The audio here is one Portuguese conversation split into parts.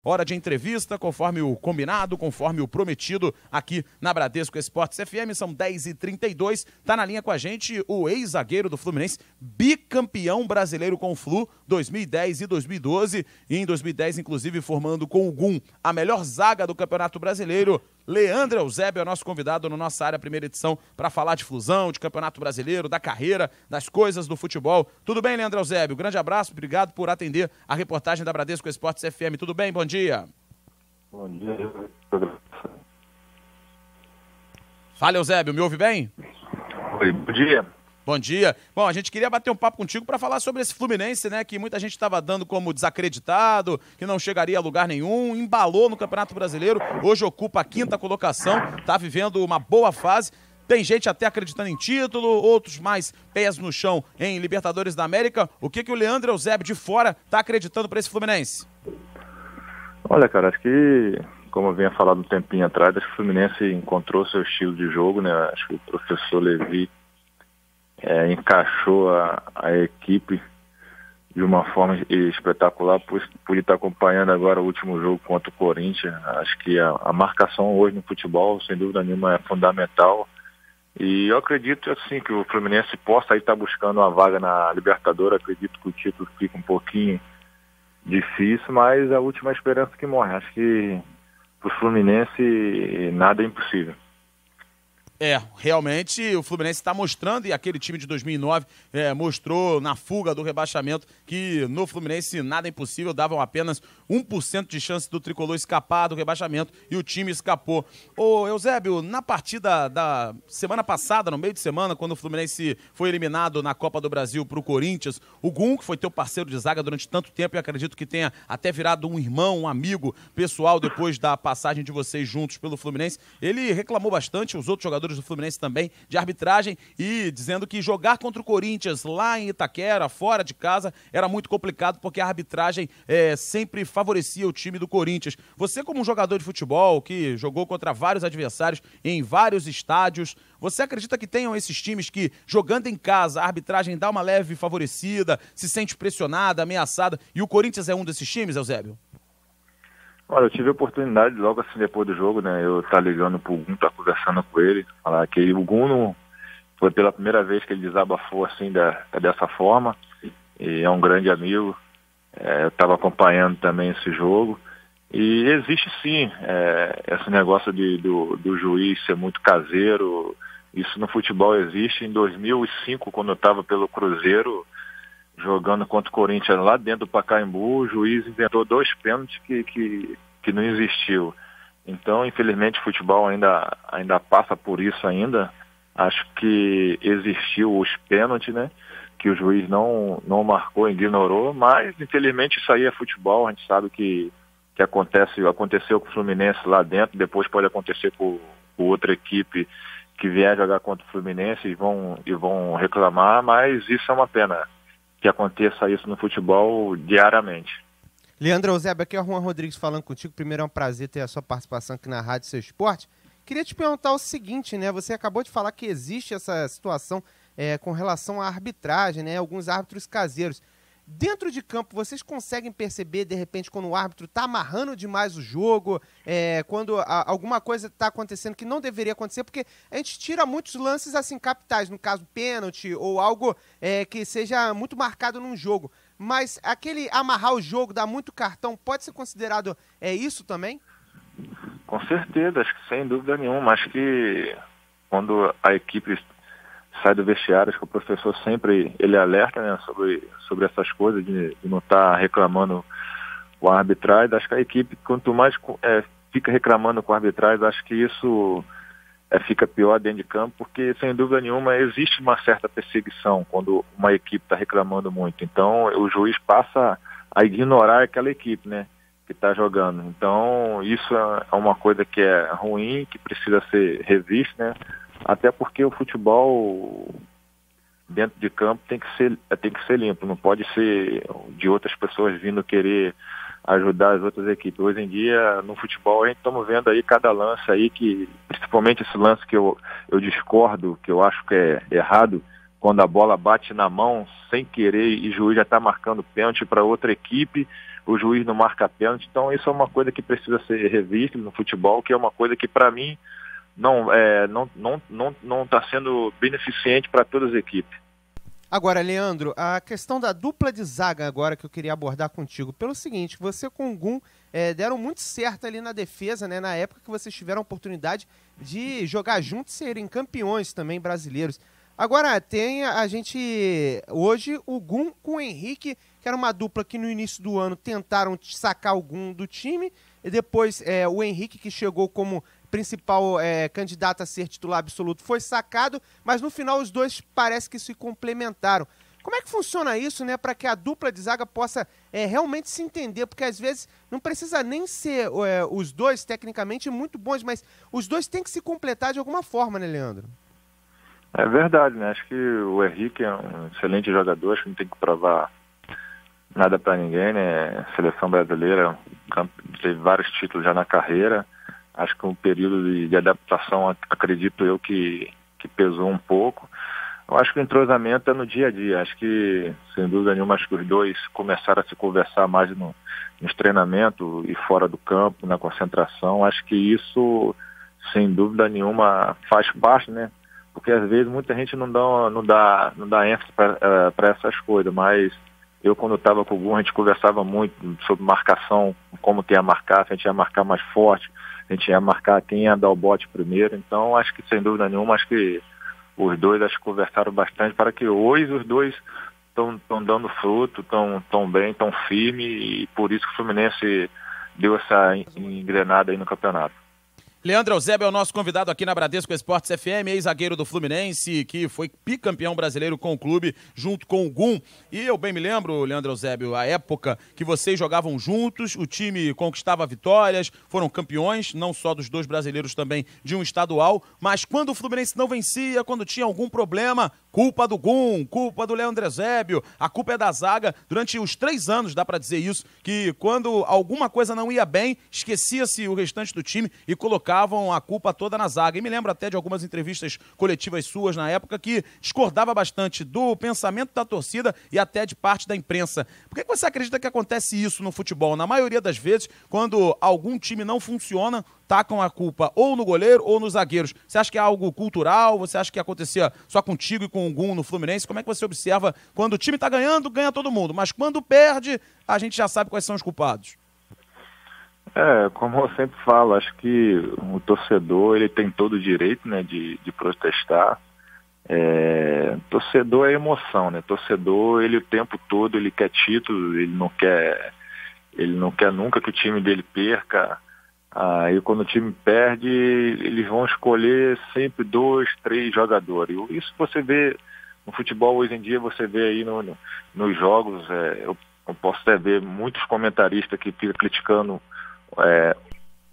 Hora de entrevista, conforme o combinado, conforme o prometido aqui na Bradesco Esportes FM. São 10h32. Tá na linha com a gente o ex-zagueiro do Fluminense, bicampeão brasileiro com o Flu, 2010 e 2012. E em 2010, inclusive, formando com o Gum a melhor zaga do Campeonato Brasileiro. Leandro Eusébio é nosso convidado na nossa área, primeira edição, para falar de Flusão, de Campeonato Brasileiro, da carreira, das coisas do futebol. Tudo bem, Leandro Eusébio? Grande abraço, obrigado por atender a reportagem da Bradesco Esportes FM. Tudo bem? Bom dia. Bom dia. Fala, Eusébio, me ouve bem? Oi, bom dia. Bom dia. Bom, a gente queria bater um papo contigo para falar sobre esse Fluminense, né, que muita gente estava dando como desacreditado, que não chegaria a lugar nenhum, embalou no Campeonato Brasileiro, hoje ocupa a 5ª colocação, está vivendo uma boa fase. Tem gente até acreditando em título, outros mais pés no chão em Libertadores da América. O que o Leandro Eusébio de fora está acreditando para esse Fluminense? Olha, cara, acho que, como eu vinha falando um tempinho atrás, acho que o Fluminense encontrou seu estilo de jogo, né? Acho que o professor Levi encaixou a equipe de uma forma espetacular, por estar acompanhando agora o último jogo contra o Corinthians. Acho que a marcação hoje no futebol, sem dúvida nenhuma, é fundamental. E eu acredito assim que o Fluminense possa estar buscando uma vaga na Libertadores. Acredito que o título fica um pouquinho difícil, mas a última esperança que morre. Acho que para o Fluminense nada é impossível. Realmente o Fluminense está mostrando, e aquele time de 2009 mostrou na fuga do rebaixamento que no Fluminense nada é impossível, davam apenas 1% de chance do tricolor escapar do rebaixamento e o time escapou. Ô Eusébio, na partida da semana passada, no meio de semana, quando o Fluminense foi eliminado na Copa do Brasil para o Corinthians, o Gum, que foi teu parceiro de zaga durante tanto tempo e acredito que tenha até virado um irmão, um amigo pessoal depois da passagem de vocês juntos pelo Fluminense, ele reclamou bastante, os outros jogadores do Fluminense também, de arbitragem, e dizendo que jogar contra o Corinthians lá em Itaquera, fora de casa, era muito complicado porque a arbitragem sempre favorecia o time do Corinthians. Você, como um jogador de futebol que jogou contra vários adversários em vários estádios, você acredita que tenham esses times que, jogando em casa, a arbitragem dá uma leve favorecida, se sente pressionada, ameaçada, e o Corinthians é um desses times, Eusébio? Olha, eu tive a oportunidade, logo assim depois do jogo, né, eu estar ligando pro Gum, estar conversando com ele, falar que o Gum não foi pela primeira vez que ele desabafou assim dessa forma, e é um grande amigo, eu estava acompanhando também esse jogo, e existe sim esse negócio do juiz ser muito caseiro, isso no futebol existe. Em 2005, quando eu estava pelo Cruzeiro, jogando contra o Corinthians lá dentro do Pacaembu, o juiz inventou 2 pênaltis que não existiu. Então, infelizmente, o futebol ainda passa por isso ainda. Acho que existiu os pênaltis, né? Que o juiz não marcou, ignorou, mas infelizmente isso aí é futebol. A gente sabe que aconteceu com o Fluminense lá dentro, depois pode acontecer com outra equipe que vier jogar contra o Fluminense e vão reclamar, mas isso é uma pena que aconteça isso no futebol diariamente. Leandro Eusébio, aqui é o Juan Rodrigues falando contigo. Primeiro é um prazer ter a sua participação aqui na Rádio Seu Esporte. Queria te perguntar o seguinte, né? Você acabou de falar que existe essa situação com relação à arbitragem, né? Alguns árbitros caseiros. Dentro de campo, vocês conseguem perceber, de repente, quando o árbitro está amarrando demais o jogo, quando alguma coisa está acontecendo que não deveria acontecer, porque a gente tira muitos lances assim capitais, no caso pênalti ou algo que seja muito marcado num jogo. Mas aquele amarrar o jogo, dar muito cartão, pode ser considerado isso também? Com certeza, acho que sem dúvida nenhuma. Acho que quando a equipe sai do vestiário, acho que o professor sempre ele alerta, né, sobre essas coisas de não estar reclamando com a arbitragem. Acho que a equipe, quanto mais fica reclamando com a arbitragem, acho que isso fica pior dentro de campo, porque sem dúvida nenhuma existe uma certa perseguição quando uma equipe está reclamando muito. Então o juiz passa a ignorar aquela equipe, né, que está jogando. Então isso é uma coisa que é ruim, que precisa ser revista, né? Até porque o futebol dentro de campo tem que ser limpo, não pode ser de outras pessoas vindo querer ajudar as outras equipes. Hoje em dia, no futebol, a gente estamos vendo aí cada lance aí, que, principalmente esse lance que eu discordo, que eu acho que é errado, quando a bola bate na mão sem querer e o juiz já está marcando pênalti para outra equipe, o juiz não marca pênalti. Então isso é uma coisa que precisa ser revista no futebol, que é uma coisa que para mim não está sendo beneficente para todas as equipes. Agora, Leandro, a questão da dupla de zaga agora que eu queria abordar contigo, pelo seguinte, você com o Gum deram muito certo ali na defesa, né, na época que vocês tiveram a oportunidade de jogar juntos e serem campeões também brasileiros. Agora, tem a gente, hoje, o Gum com o Henrique, que era uma dupla que no início do ano tentaram sacar o Gum do time, e depois o Henrique, que chegou como principal candidato a ser titular absoluto, foi sacado, mas no final os dois parece que se complementaram. Como é que funciona isso, né, para que a dupla de zaga possa realmente se entender? Porque às vezes não precisa nem ser os dois tecnicamente muito bons, mas os dois têm que se completar de alguma forma, né, Leandro? É verdade, né? Acho que o Henrique é um excelente jogador, acho que não tem que provar nada para ninguém, né? Seleção brasileira, teve vários títulos já na carreira. Acho que um período de adaptação, acredito eu, que pesou um pouco. Eu acho que o entrosamento é no dia a dia. Acho que, sem dúvida nenhuma, acho que os dois começaram a se conversar mais nos treinamentos e fora do campo, na concentração. Acho que isso, sem dúvida nenhuma, faz parte, né? Porque às vezes muita gente não dá ênfase para essas coisas, mas eu, quando estava com o Gum, a gente conversava muito sobre marcação, como que ia marcar, se a gente ia marcar mais forte, a gente ia marcar quem ia dar o bote primeiro. Então, acho que, sem dúvida nenhuma, acho que os dois conversaram bastante para que hoje os dois estão dando fruto, estão bem, estão firmes, e por isso que o Fluminense deu essa engrenada aí no campeonato. Leandro Eusébio é o nosso convidado aqui na Bradesco Esportes FM, ex-zagueiro do Fluminense, que foi bicampeão brasileiro com o clube, junto com o Gum. E eu bem me lembro, Leandro Eusébio, a época que vocês jogavam juntos, o time conquistava vitórias, foram campeões, não só dos dois brasileiros, também de um estadual, mas quando o Fluminense não vencia, quando tinha algum problema, culpa do Gum, culpa do Leandro Eusébio, a culpa é da zaga. Durante os 3 anos, dá pra dizer isso, que quando alguma coisa não ia bem, esquecia-se o restante do time e colocavam a culpa toda na zaga. E me lembro até de algumas entrevistas coletivas suas na época que discordava bastante do pensamento da torcida e até de parte da imprensa. Por que você acredita que acontece isso no futebol? Na maioria das vezes, quando algum time não funciona, tacam a culpa ou no goleiro ou nos zagueiros. Você acha que é algo cultural? Você acha que acontecia só contigo e com o Gum no Fluminense? Como é que você observa quando o time tá ganhando, ganha todo mundo, mas quando perde, a gente já sabe quais são os culpados? Como eu sempre falo, acho que o torcedor, ele tem todo o direito, né, de protestar. Torcedor é emoção, né? Torcedor, ele o tempo todo, ele quer título, ele não quer nunca que o time dele perca. E quando o time perde, eles vão escolher sempre 2, 3 jogadores. Isso você vê no futebol hoje em dia, você vê aí nos jogos. Eu posso até ver muitos comentaristas que ficam criticando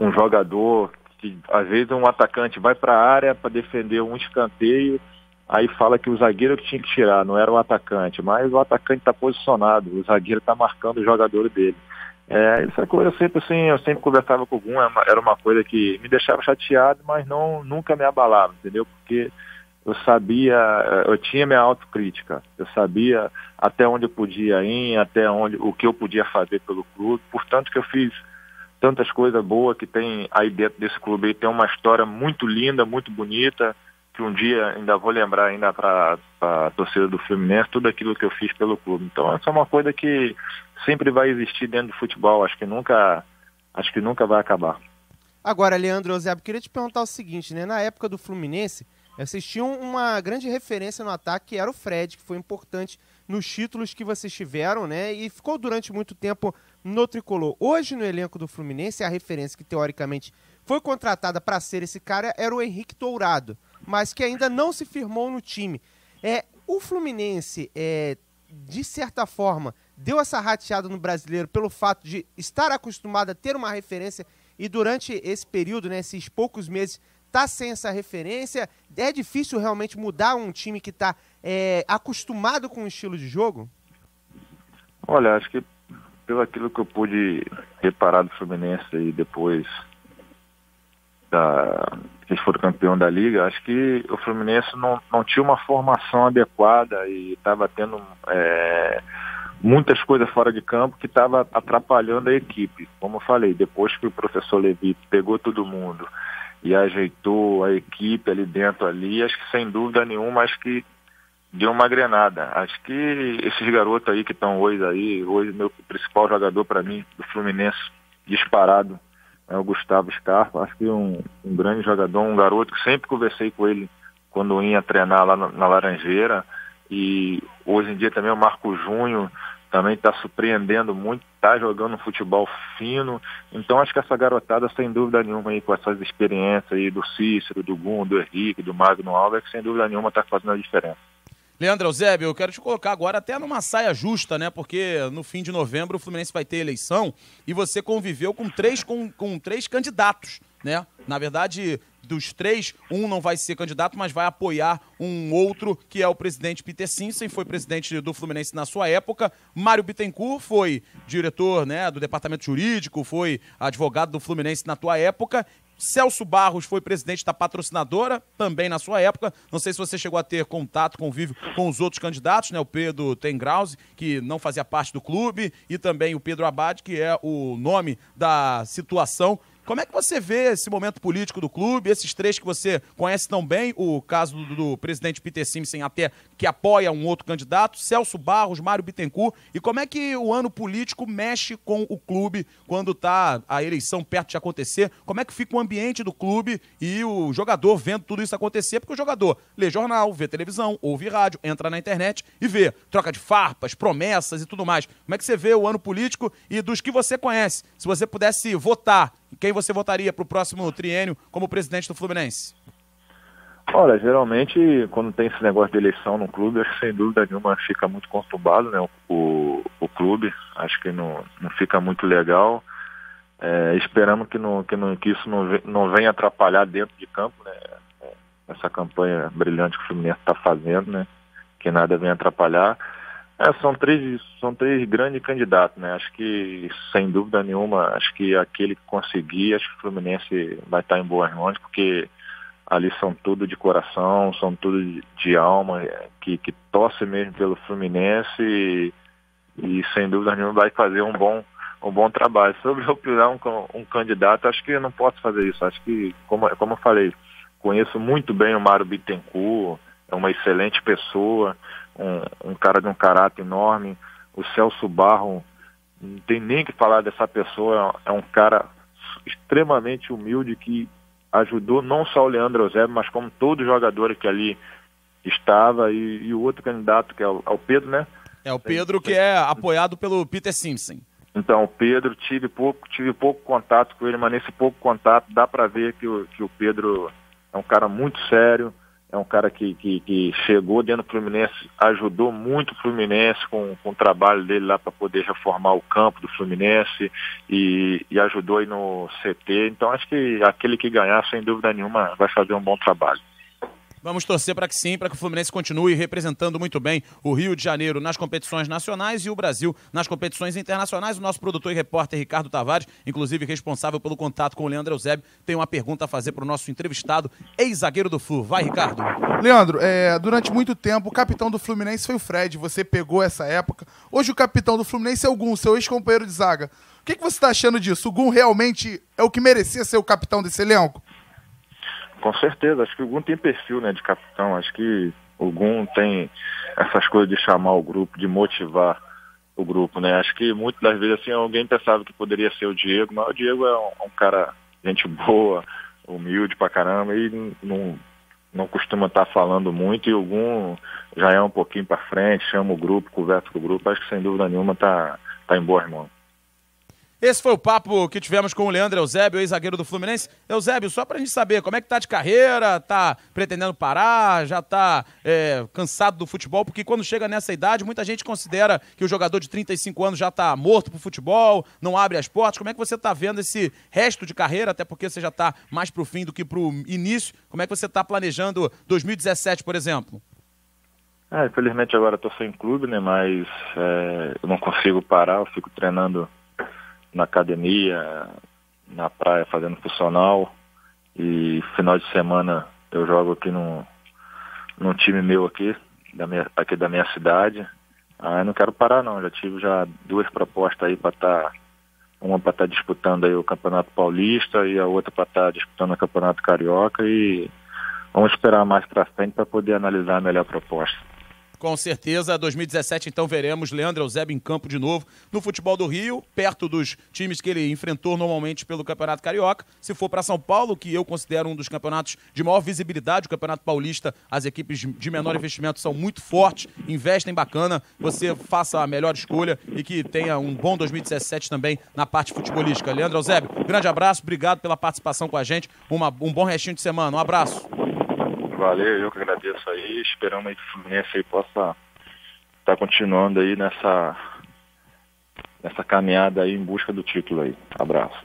um jogador, que às vezes um atacante vai para a área para defender um escanteio, aí fala que o zagueiro que tinha que tirar, não era o atacante, mas o atacante está posicionado, o zagueiro está marcando o jogador dele. Essa coisa eu sempre conversava com o Gum, era uma coisa que me deixava chateado, mas nunca me abalava, entendeu? Porque eu sabia, eu tinha minha autocrítica, eu sabia até onde eu podia ir, o que eu podia fazer pelo clube, portanto que eu fiz tantas coisas boas que tem aí dentro desse clube. Tem uma história muito linda, muito bonita, que um dia ainda vou lembrar ainda para a torcida do Fluminense, tudo aquilo que eu fiz pelo clube. Então essa é uma coisa que sempre vai existir dentro do futebol, acho que nunca vai acabar. Agora, Leandro Eusébio, queria te perguntar o seguinte, né? Na época do Fluminense, vocês tinham uma grande referência no ataque, que era o Fred, que foi importante nos títulos que vocês tiveram, né? E ficou durante muito tempo no tricolor. Hoje, no elenco do Fluminense, a referência que teoricamente foi contratada para ser esse cara era o Henrique Dourado, mas que ainda não se firmou no time. O Fluminense, de certa forma, deu essa rateada no brasileiro pelo fato de estar acostumado a ter uma referência e durante esse período, né, esses poucos meses, tá sem essa referência. É difícil realmente mudar um time que está acostumado com o estilo de jogo? Olha, acho que pelo aquilo que eu pude reparar do Fluminense e depois que eles foram campeão da Liga, acho que o Fluminense não tinha uma formação adequada e estava tendo muitas coisas fora de campo que estava atrapalhando a equipe. Como eu falei, depois que o professor Levi pegou todo mundo e ajeitou a equipe ali dentro, acho que sem dúvida nenhuma, acho que deu uma grenada. Acho que esses garotos aí que estão hoje meu principal jogador para mim do Fluminense disparado é o Gustavo Scarpa. Acho que um grande jogador, um garoto que sempre conversei com ele quando ia treinar lá na Laranjeira. E hoje em dia também o Marco Júnior também está surpreendendo muito, está jogando um futebol fino. Então acho que essa garotada, sem dúvida nenhuma, aí, com essas experiências aí do Cícero, do Gum, do Henrique, do Magno Alves, que sem dúvida nenhuma está fazendo a diferença. Leandro Eusébio, eu quero te colocar agora até numa saia justa, né? Porque no fim de novembro o Fluminense vai ter eleição e você conviveu com três candidatos, né? Na verdade, dos três, um não vai ser candidato, mas vai apoiar um outro, que é o presidente Peter Simpson, foi presidente do Fluminense na sua época. Mário Bittencourt foi diretor, né, do departamento jurídico, foi advogado do Fluminense na tua época. Celso Barros foi presidente da patrocinadora, também na sua época. Não sei se você chegou a ter contato, convívio com os outros candidatos, né? O Pedro Tengrause, que não fazia parte do clube, e também o Pedro Abad, que é o nome da situação. Como é que você vê esse momento político do clube, esses três que você conhece tão bem, o caso do presidente Peter Simpson até, que apoia um outro candidato, Celso Barros, Mário Bittencourt, e como é que o ano político mexe com o clube quando está a eleição perto de acontecer? Como é que fica o ambiente do clube e o jogador vendo tudo isso acontecer? Porque o jogador lê jornal, vê televisão, ouve rádio, entra na internet e vê troca de farpas, promessas e tudo mais. Como é que você vê o ano político e dos que você conhece? Se você pudesse votar, quem você votaria para o próximo triênio como presidente do Fluminense? Olha, geralmente, quando tem esse negócio de eleição no clube, acho que sem dúvida nenhuma fica muito conturbado, né, o clube. Acho que não fica muito legal. Esperamos que isso não venha atrapalhar dentro de campo, né, essa campanha brilhante que o Fluminense está fazendo, né, que nada venha atrapalhar. São três grandes candidatos, né? Acho que, sem dúvida nenhuma, acho que aquele que conseguir, acho que o Fluminense vai estar em boas mãos, porque ali são tudo de coração, são tudo de alma, que torce mesmo pelo Fluminense e sem dúvida nenhuma vai fazer um bom trabalho. Sobre opinar um candidato, acho que eu não posso fazer isso. Acho que, como eu falei, conheço muito bem o Mário Bittencourt, é uma excelente pessoa, um cara de um caráter enorme. O Celso Barros, não tem nem que falar dessa pessoa, é um cara extremamente humilde que ajudou não só o Leandro Eusébio, mas como todos os jogadores que ali estava e o outro candidato que é o Pedro, né? É o Pedro que é apoiado pelo Peter Simpson. Então, o Pedro, tive pouco contato com ele, mas nesse pouco contato dá para ver que o Pedro é um cara muito sério. É um cara que chegou dentro do Fluminense, ajudou muito o Fluminense com o trabalho dele lá para poder reformar o campo do Fluminense e ajudou aí no CT. Então acho que aquele que ganhar, sem dúvida nenhuma, vai fazer um bom trabalho. Vamos torcer para que sim, para que o Fluminense continue representando muito bem o Rio de Janeiro nas competições nacionais e o Brasil nas competições internacionais. O nosso produtor e repórter Ricardo Tavares, inclusive responsável pelo contato com o Leandro Eusébio, tem uma pergunta a fazer para o nosso entrevistado, ex-zagueiro do Flu. Vai, Ricardo. Leandro, durante muito tempo o capitão do Fluminense foi o Fred, você pegou essa época. Hoje o capitão do Fluminense é o Gum, seu ex-companheiro de zaga. O que você está achando disso? O Gum realmente é o que merecia ser o capitão desse elenco? Com certeza, acho que o Gum tem perfil, né, de capitão. Acho que o Gum tem essas coisas de chamar o grupo, de motivar o grupo, né? Acho que muitas das vezes assim, alguém pensava que poderia ser o Diego, mas o Diego é um cara, gente boa, humilde pra caramba e não costuma estar falando muito, e o Gum já é um pouquinho pra frente, chama o grupo, conversa com o grupo. Acho que sem dúvida nenhuma tá em boas mãos. Esse foi o papo que tivemos com o Leandro Eusébio, ex-zagueiro do Fluminense. Eusébio, só pra gente saber, como é que tá de carreira? Tá pretendendo parar? Já tá cansado do futebol? Porque quando chega nessa idade, muita gente considera que o jogador de 35 anos já tá morto pro futebol, não abre as portas. Como é que você tá vendo esse resto de carreira? Até porque você já tá mais pro fim do que pro início. Como é que você tá planejando 2017, por exemplo? Infelizmente agora eu tô sem clube, né? Mas eu não consigo parar, eu fico treinando na academia, na praia fazendo funcional, e final de semana eu jogo aqui num time meu aqui da minha cidade, Eu não quero parar não, já tive duas propostas aí para uma para estar disputando aí o Campeonato Paulista e a outra para estar disputando o Campeonato Carioca, e vamos esperar mais para frente para poder analisar a melhor proposta. Com certeza, 2017 então veremos Leandro Eusébio em campo de novo no futebol do Rio, perto dos times que ele enfrentou normalmente pelo Campeonato Carioca. Se for para São Paulo, que eu considero um dos campeonatos de maior visibilidade, o Campeonato Paulista, as equipes de menor investimento são muito fortes, investem bacana, você faça a melhor escolha e que tenha um bom 2017 também na parte futebolística. Leandro Eusébio, grande abraço, obrigado pela participação com a gente, um bom restinho de semana, um abraço. Valeu, eu que agradeço aí, esperamos aí que o Fluminense aí possa estar continuando aí nessa caminhada aí em busca do título aí. Abraço.